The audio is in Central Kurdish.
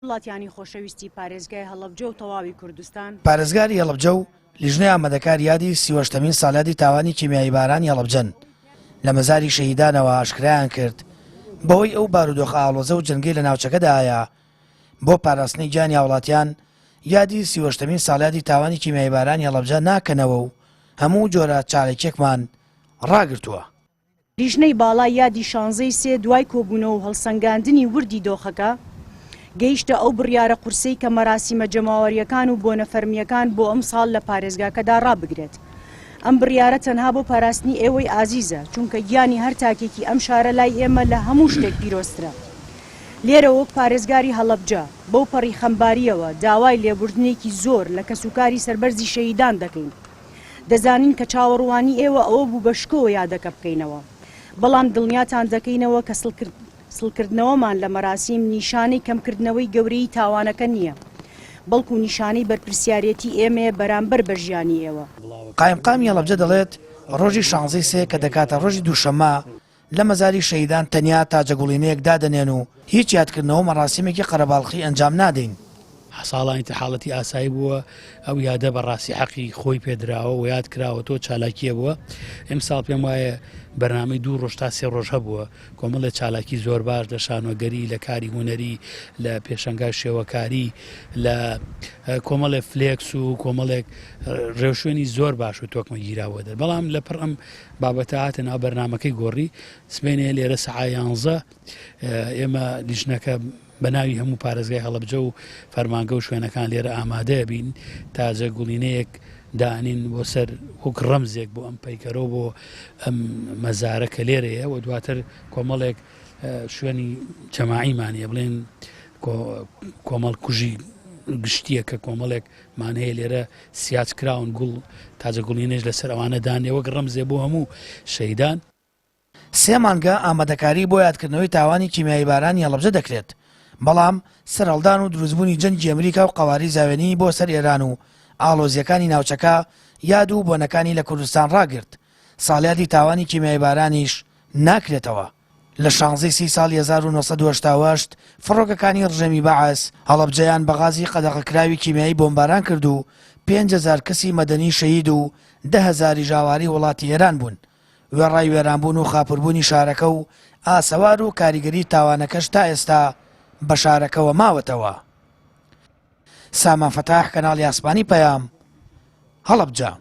وڵاتیانی خۆشەویستی پارێزگای هەڵەبجە و تەواوی کوردستان پارێزگاری هەڵەبجە و لیژنەی ئامادەکار یادی 38مین ساڵیادی تاوانی کیمیایی بارانی هەڵەبجەن لە مەزاری شەهیدانەوە ئاشکرایان کرد بەهۆی ئەو بارودۆخە ئاڵۆزە و جەنگەی لە ناوچەکەدایە بۆ پاراستنی گیانی هاوڵاتیان یادی 38مین ساڵیادی تاوانی کیمیایی بارانی هەڵەبجە ناکەنەوە و هەموو جۆرە چارەکێکمان ڕاگرتووە. لیژنەی باڵا یادی 16ی سێ دوای کۆبوونەوە و هەڵسەنگاندنی وردی دۆخەکە گەیشتە ئەو بڕیارە قورسەی کە مەراسیمە جەماوەریەکان و بۆنە فەرمیەکان بۆ ئەم ساڵ لە پارێزگاکەدا ڕابگرێت. ئەم بڕیارە تەنها بۆ پاراستنی ئێوەی ئازیزە چونکە گیانی هەر تاکێکی ئەم شارە لای ئێمە لە هەموو شتێک پیرۆسترە. لێرە وەک پارێزگاری هەڵەبجە بەو پەڕی خەمباریەوە داوای لێبوردنێکی زۆر لە کەسوکاری سەربەرزی شەهیدان دەکەین. دەزانین کە چاوەڕوانی ئێوە ئەوە بوو بە شکۆوە یادەکە بکەینەوە. بەڵام دڵنیاتان دەکەینەوە کە سڵکردنەوەمان لە مەراسیم نیشانەی کەمکردنەوەی گەورەی تاوانەکە نییە بەڵکو نیشانەی بەرپرسیارەتی ئێمە بەرامبەر بە ژیانی ئێوە. قایمقامی هەڵەبجە دەڵێت ڕۆژی 16ی سێ کە دەکاتە ڕۆژی دووشەممە لە مەزاری شەهیدان تەنیا تاجەگوڵینەیەک دادەنێن و هیچ یادکردنەوە مەراسیمێکی قەرەباڵغی ئەنجام نادەین. ساڵانی حاڵەتی ئاسایی بووە ئەو یادە بەڕاستی حەقی خۆی پێدراوە و یاد کراوە تۆ چالاکیە بووە. ئەم ساڵ پێم وایە بەرنامەی 2 ڕۆژ تا 3 ڕۆژ هەبووە کۆمەڵە چالاکی زۆر باش لە شانۆگەری لە کاری هوەری لە پێشەنگای شێوەکاری لە کۆمەڵێ فلێکس و کۆمەڵێک ڕێوشێنی زۆر باش و تۆکمە گیراوە دەر بەڵام لەپڕ ئەم بابەتە هاتە ناو بەرنامەکەی گۆڕی سبێنێ لێرە سەعای 11 ئێمە لیژنەکە بە ناوی هەموو پارێزگای هەڵەبجە و فەرمانگە و شوێنەکان لێرە ئامادەیە بین تاجە گوڵینەیەک دانین بۆ سەر وەک ڕەمزێک بۆ ئەم پەیکەرەوە بۆ ئەم مەزارە کە لێرەیە و دواتر کۆمەڵێک شوێنی جەماعیمانە بڵێن کۆمەڵ کوژی گشتیە کە کۆمەڵێک مانەیە لێرە سیاج کراون گوڵ تاجە گوڵینەش لەسەر ئەوانە دانێ وەک ڕەمزێ بۆ هەموو شەهیدان. 3 مانگە ئامادەکاری بۆ یادکردنەوەی تاوانی کیمیایی بارانی هەڵەبجە دەکرێت بەڵام سەرهەڵدان و دروستبوونی جەنگی ئەمریکا و قەواری زاوێنی بۆ سەر ئێران و ئاڵۆزیەکانی ناوچەکە یاد و بۆنەکانی لە کوردستان ڕاگرت. ساڵیادی تاوانی کیمیایی بارانیش ناکرێتەوە. لە 16 ساڵی 1970 فڕۆکەکانی ڕژێمی بەعەس هەڵەبجەیان بە غازی قەدەغەکراوی کیمیایی بۆمباران کرد و 5,000 کەسی مەدەنی شەهید و 10,000 ژاواری وڵاتی ئێران بوون. وێڕای وێرانبوون و خاپوربوونی شارەکە و ئاسەوار و کاریگەری تاوانەکەش تا ئێستا بە شارەکەەوە ماوەتەوە. سامان فەتاح کەناڵی ئاسمانی پەیام هەڵەبجە.